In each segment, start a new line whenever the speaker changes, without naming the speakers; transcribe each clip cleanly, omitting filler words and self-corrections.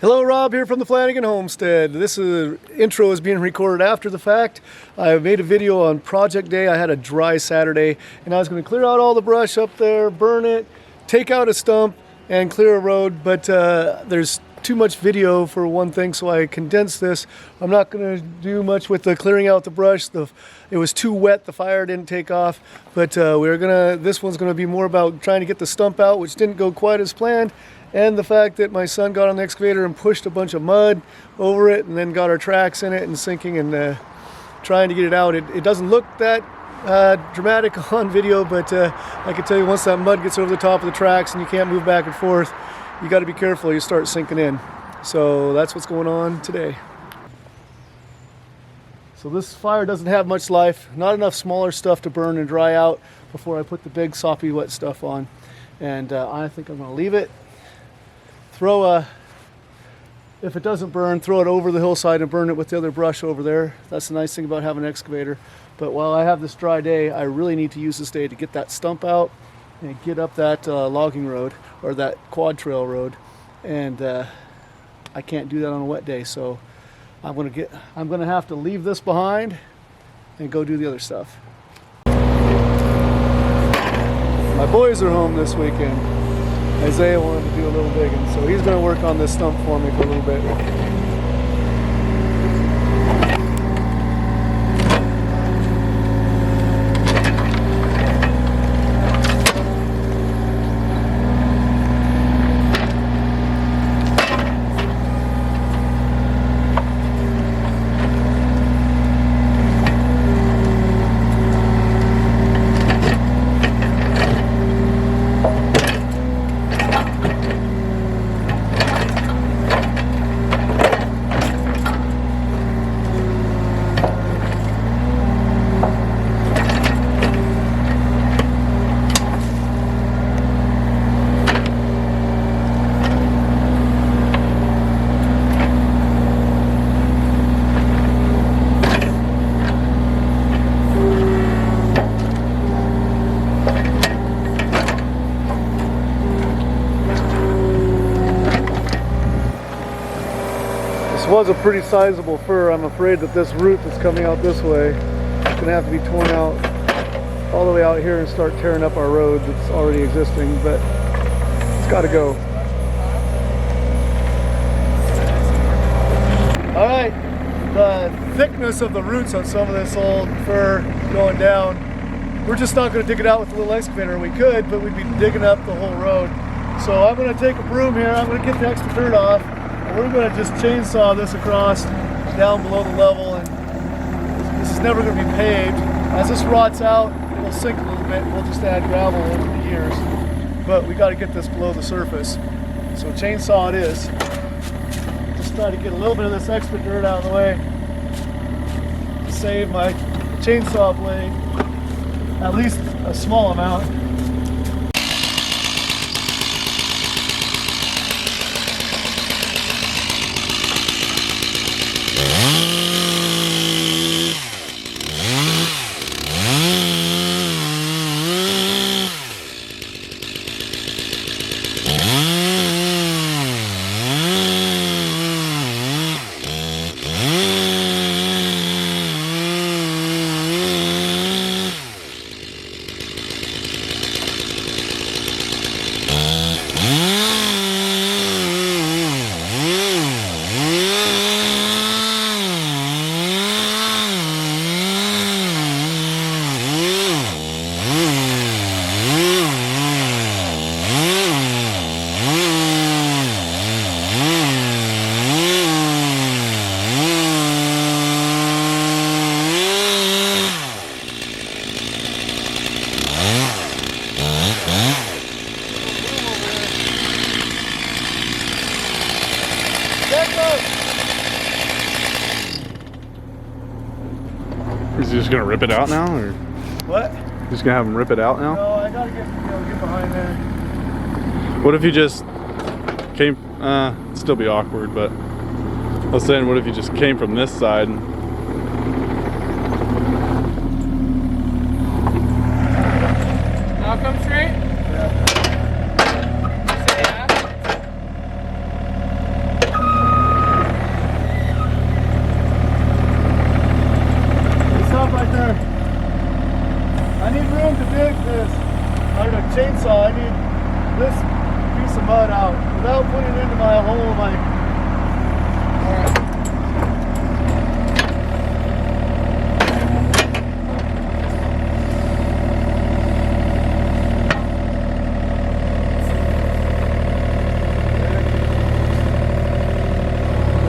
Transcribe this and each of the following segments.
Hello, Rob here from the Flanagan Homestead. This intro is being recorded after the fact. I made a video on project day. I had a dry Saturday and I was going to clear out all the brush up there, burn it, take out a stump and clear a road, but there's too much video for one thing, so I condensed this. I'm not going to do much with the clearing out the brush. It was too wet, the fire didn't take off, but this one's going to be more about trying to get the stump out, which didn't go quite as planned. And the fact that my son got on the excavator and pushed a bunch of mud over it and then got our tracks in it and sinking and trying to get it out. It doesn't look that dramatic on video, but I can tell you once that mud gets over the top of the tracks and you can't move back and forth, you got to be careful, you start sinking in. So that's what's going on today. So this fire doesn't have much life, not enough smaller stuff to burn and dry out before I put the big soppy wet stuff on. And I think I'm going to leave it. If it doesn't burn, throw it over the hillside and burn it with the other brush over there. That's the nice thing about having an excavator. But while I have this dry day, I really need to use this day to get that stump out and get up that logging road or that quad trail road. And I can't do that on a wet day, so I'm gonna have to leave this behind and go do the other stuff. My boys are home this weekend. Isaiah wanted to do a little digging, so he's going to work on this stump for me for a little bit. This was a pretty sizable fir. I'm afraid that this root that's coming out this way is going to have to be torn out all the way out here and start tearing up our road that's already existing, but it's got to go. Alright, the thickness of the roots on some of this old fir going down, we're just not going to dig it out with a little excavator. We could, but we'd be digging up the whole road. So I'm going to take a broom here, I'm going to get the extra dirt off, and we're going to just chainsaw this across down below the level, and this is never going to be paved. As this rots out, it'll sink a little bit, we'll just add gravel over the years. But we got to get this below the surface. So chainsaw it is. Just try to get a little bit of this extra dirt out of the way to save my chainsaw blade at least a small amount.
Is he just gonna rip it out now, or
what?
Just gonna have him rip it out now?
No, I gotta get behind there.
What if you just came? It'd still be awkward, but I was saying, what if you just came from this side?
Now come straight?
Yeah.
Say yeah.
my hole, my.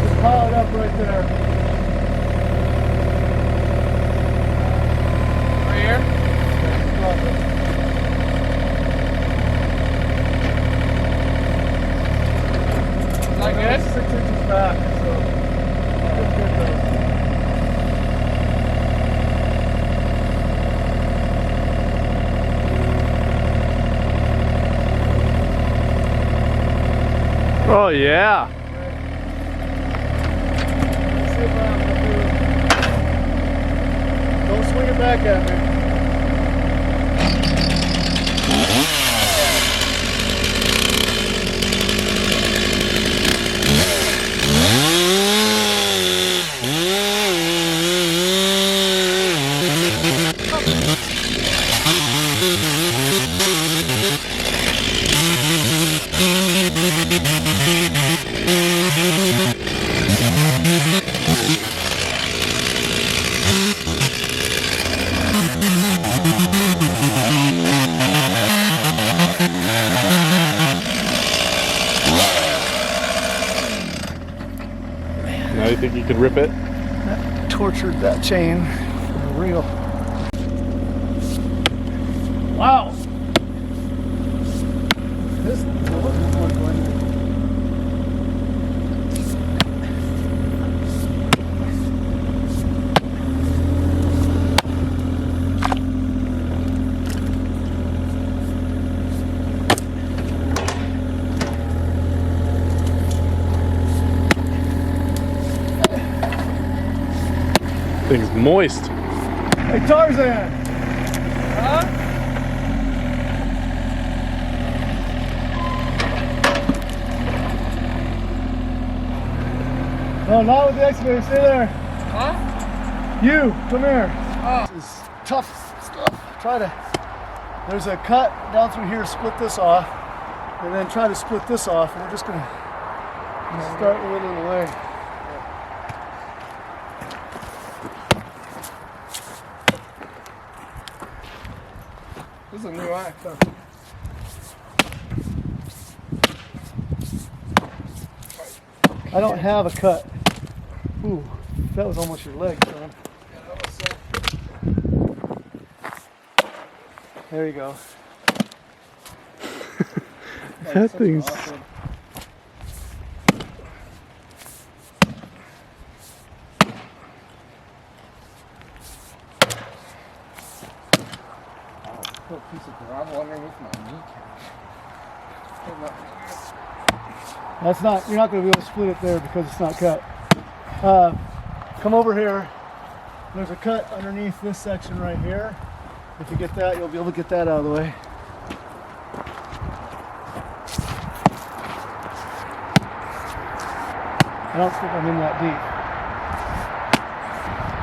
Just pile it up right there.
Right here? Is that good?
6 inches back, so it's good though.
Oh yeah.
See if I can do it. Don't swing it back at me.
Now you think you could rip it?
That tortured that chain for real. Wow. This
Thing's moist.
Hey Tarzan!
Huh?
No, not with the excavator. Stay there.
Huh?
You, come here.
Oh.
This is tough stuff. Try to. There's a cut down through here. Split this off, and then try to split this off. And we're just gonna start whittling away.
This is a new axe, huh?
I don't have a cut. Ooh, that was almost your leg, son. There you go.
That thing's.
Awesome.
Little piece of gravel underneath my kneecap.
That's not. You're not going to be able to split it there because it's not cut. Come over here. There's a cut underneath this section right here. If you get that, you'll be able to get that out of the way. I don't think I'm in that deep.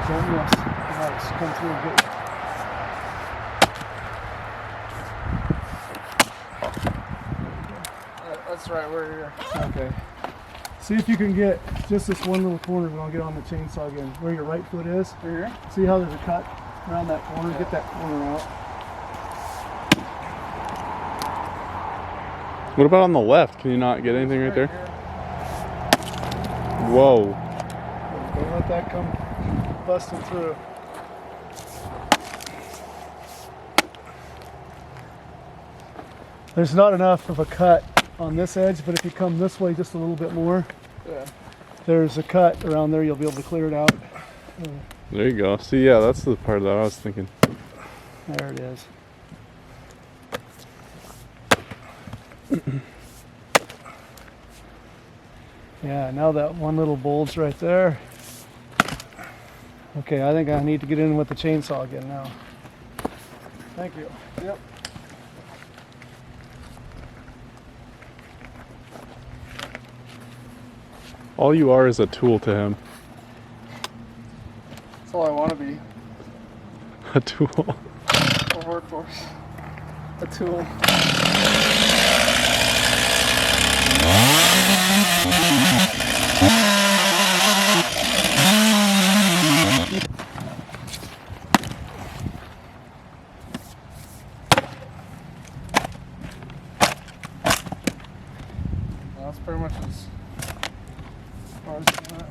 Don't miss. Nice. Come through and get you.
That's right, we're here.
Okay. See if you can get just this one little corner when I'll get on the chainsaw again. Where your right foot is.
Here?
See how there's a cut around that corner? Get that corner out.
What about on the left? Can you not get anything right there? Whoa.
Don't let that come busting through. There's not enough of a cut on this edge, but if you come this way just a little bit more,
Yeah.
there's a cut around there. You'll be able to clear it out.
There you go. See, yeah, that's the part that I was thinking.
There it is. Yeah, now that one little bulge right there. Okay, I think I need to get in with the chainsaw again now. Thank you. Yep.
All you are is a tool to him.
That's all I want to be.
A tool.
A workhorse. A tool. far as it went.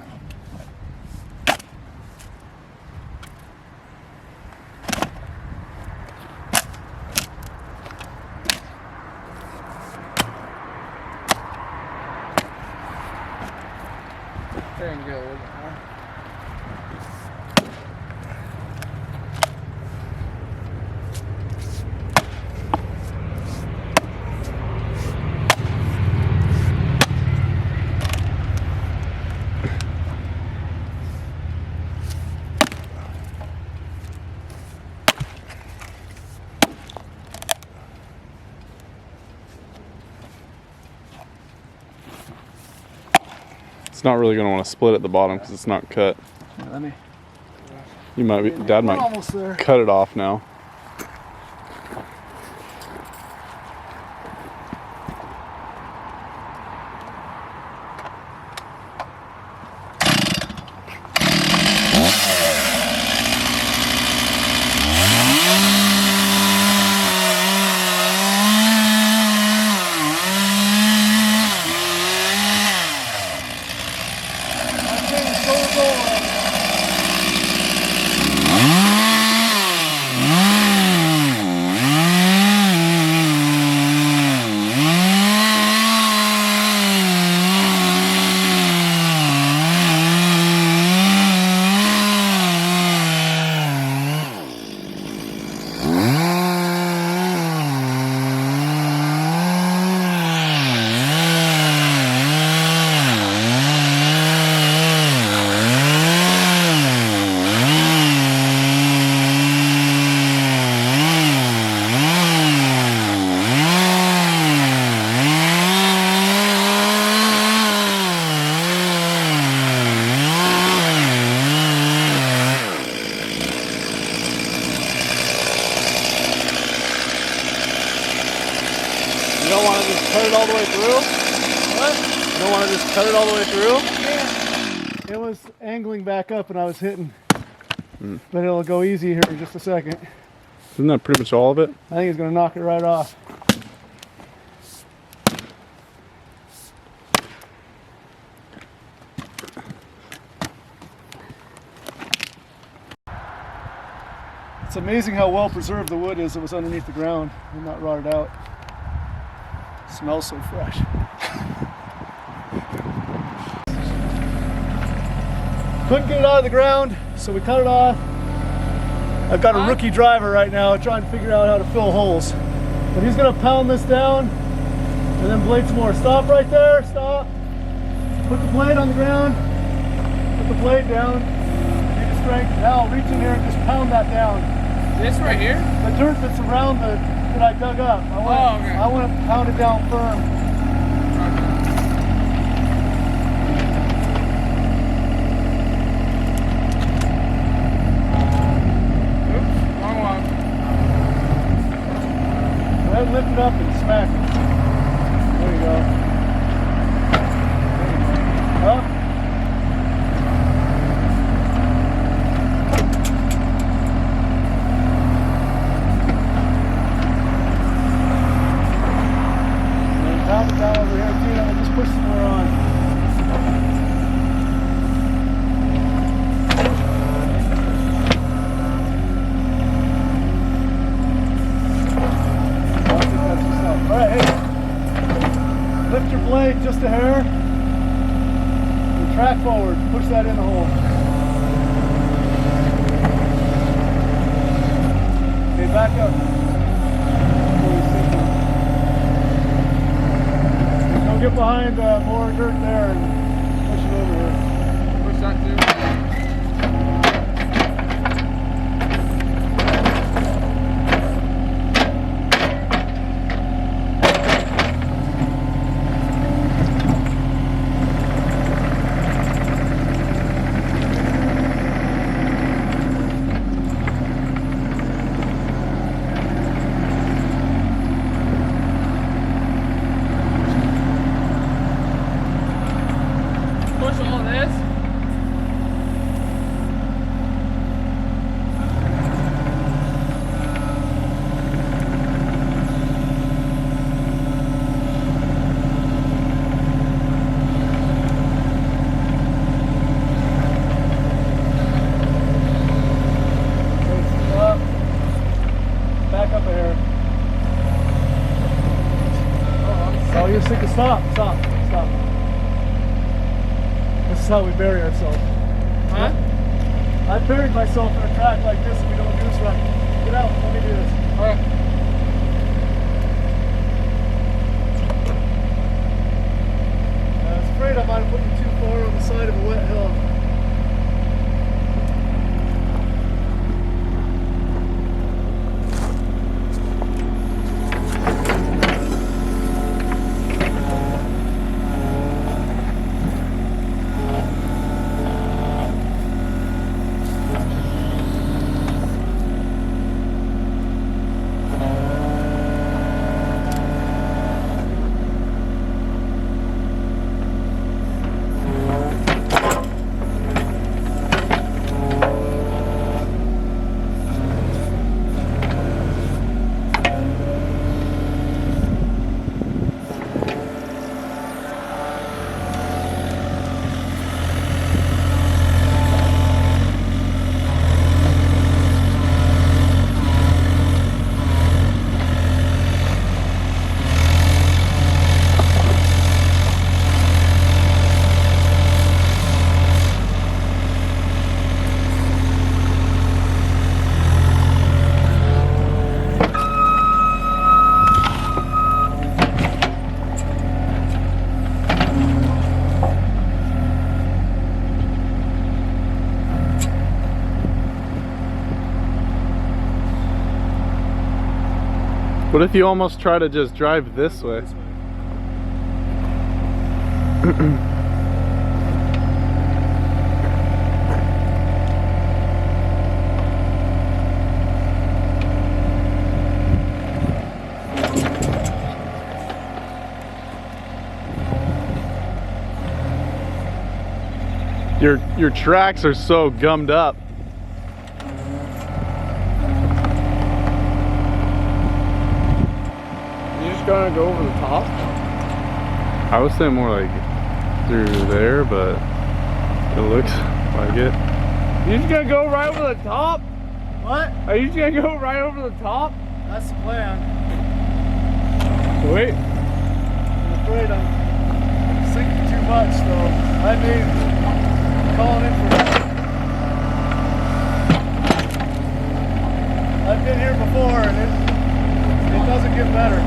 Dang good.
It's not really going to want to split at the bottom because it's not cut.
Yeah, let me.
You might be, Dad
We're
might
almost there.
cut it off now. You don't want to just cut it all the way through?
What?
You don't want to just cut it all the way through?
It was angling back up and I was hitting. But it'll go easy here in just a second.
Isn't that pretty much all of it?
I think it's going to knock it right off. It's amazing how well preserved the wood is that was underneath the ground and not rotted out. It smells so fresh. Couldn't get it out of the ground, so we cut it off. I've got a rookie driver right now trying to figure out how to fill holes. But he's gonna pound this down and then blade some more. Stop right there, stop. Put the blade on the ground, put the blade down, need the strength. Now reach in here and just pound that down.
This right here?
The dirt that's around that I dug up. I want to pound it down firm. Lift it up and smack it. There you go. Up. And then pound it down over here too, and we'll just push some more on. Alright, hey, lift your blade just a hair and track forward, push that in the hole. Okay, back up. Don't get behind more dirt there and push it over here.
Push that too. Push all this.
is how we bury ourselves.
Huh?
I buried myself in a track like this if we don't goose run. Get out, let me do this.
Alright.
I was afraid I might have put you too far on the side of a wet hill.
What if you almost try to just drive this way? Your tracks are so gummed up.
Gonna go over the top?
I was saying more like through there, but it looks like it.
You just gonna go right over the top?
What?
Are you just gonna go right over the top?
That's the plan.
Wait.
I'm afraid I'm sinking too much though. I mean, calling in for help. I've been here before and it doesn't get better.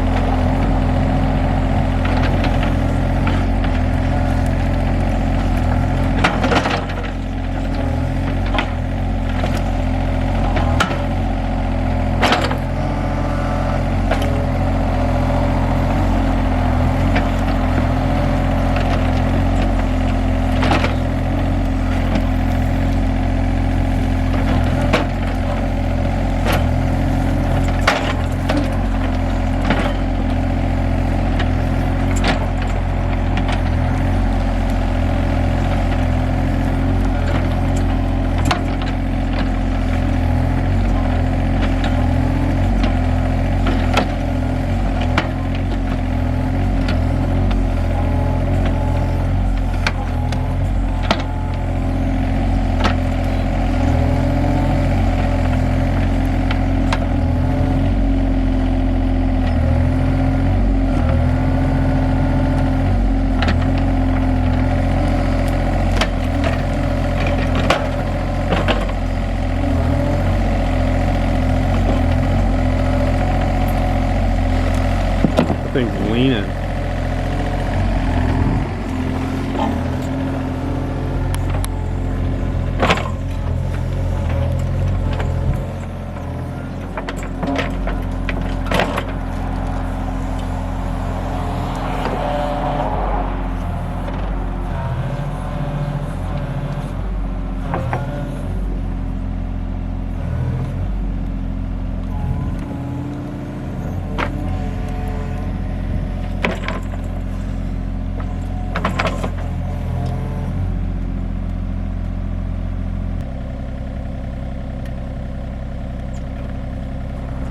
Thing's leaning.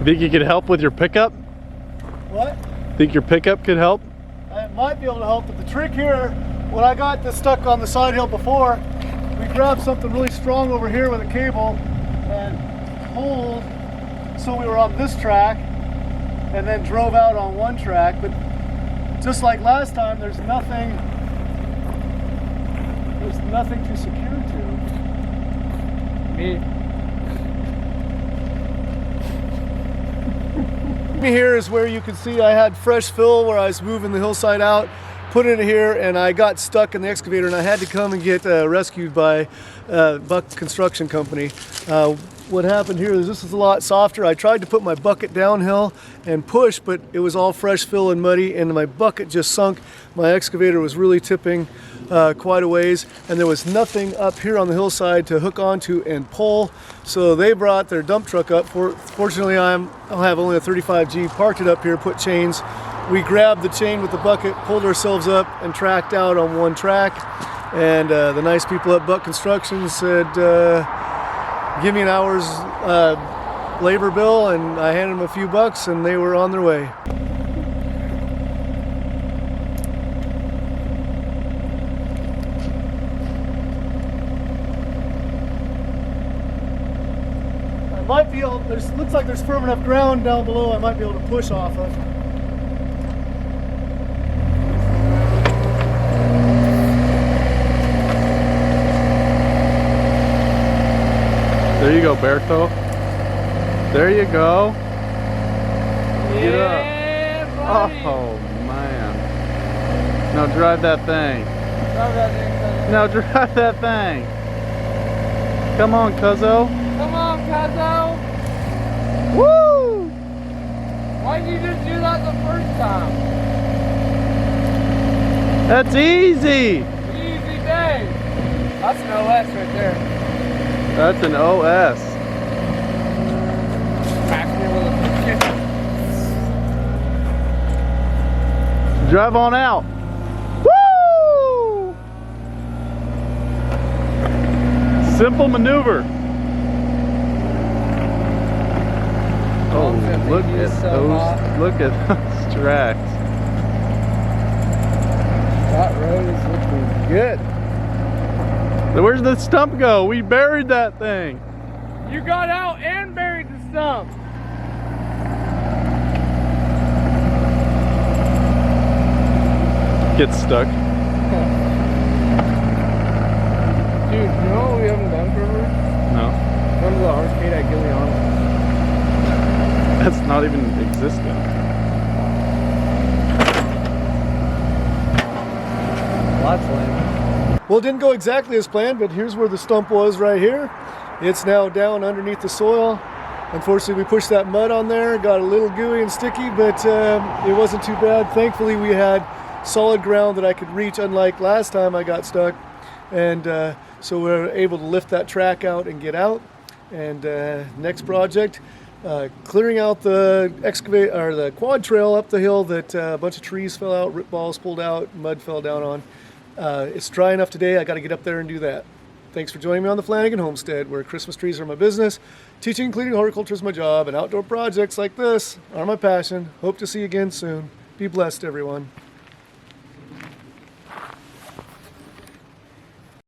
Think you could help with your pickup?
What?
Think your pickup could help?
I might be able to help, but the trick here, when I got this stuck on the side hill before, we grabbed something really strong over here with a cable and pulled so we were on this track and then drove out on one track. But just like last time, there's nothing to secure to.
Me.
Here is where you can see I had fresh fill where I was moving the hillside out, put it in here, and I got stuck in the excavator and I had to come and get rescued by Buck Construction Company. What happened here is this is a lot softer. I tried to put my bucket downhill and push, but it was all fresh fill and muddy and my bucket just sunk. My excavator was really tipping quite a ways, and there was nothing up here on the hillside to hook onto and pull. So they brought their dump truck up. Fortunately, I'll have only a 35G, parked it up here, put chains. We grabbed the chain with the bucket, pulled ourselves up, and tracked out on one track. And the nice people at Buck Construction said, give me an hour's labor bill, and I handed them a few bucks, and they were on their way. I might be able, looks like there's firm enough ground down below I might be able to push off of.
There you go, Berto. There you go. Get up.
Yeah, buddy.
Oh, man. Now drive that thing.
Drive that thing, cuzzo.
Now drive that thing. Come on, cuzzo.
Come on, cuzzo.
Woo!
Why did you just do that the first time?
That's easy.
Easy day. That's an OS right there.
That's an OS.
Back here with a
Drive on out. Woo! Simple maneuver. Oh, look at those! Look at those tracks.
That road is looking good.
Where's the stump go? We buried that thing.
You got out and buried the stump.
Get stuck.
Dude, you know what we haven't done forever?
No,
Come to the arcade at Gillian.
that's not even existent.
That's lame.
Well, it didn't go exactly as planned, but here's where the stump was right here. It's now down underneath the soil. Unfortunately, we pushed that mud on there, got a little gooey and sticky, but it wasn't too bad. Thankfully, we had solid ground that I could reach, unlike last time I got stuck. And so we were able to lift that track out and get out. And next project, clearing out the excavate or the quad trail up the hill that a bunch of trees fell out, root balls pulled out, mud fell down on. It's dry enough today, I got to get up there and do that. Thanks for joining me on the Flanagan Homestead, where Christmas trees are my business, teaching and cleaning horticulture is my job, and outdoor projects like this are my passion. Hope to see you again soon. Be blessed, everyone.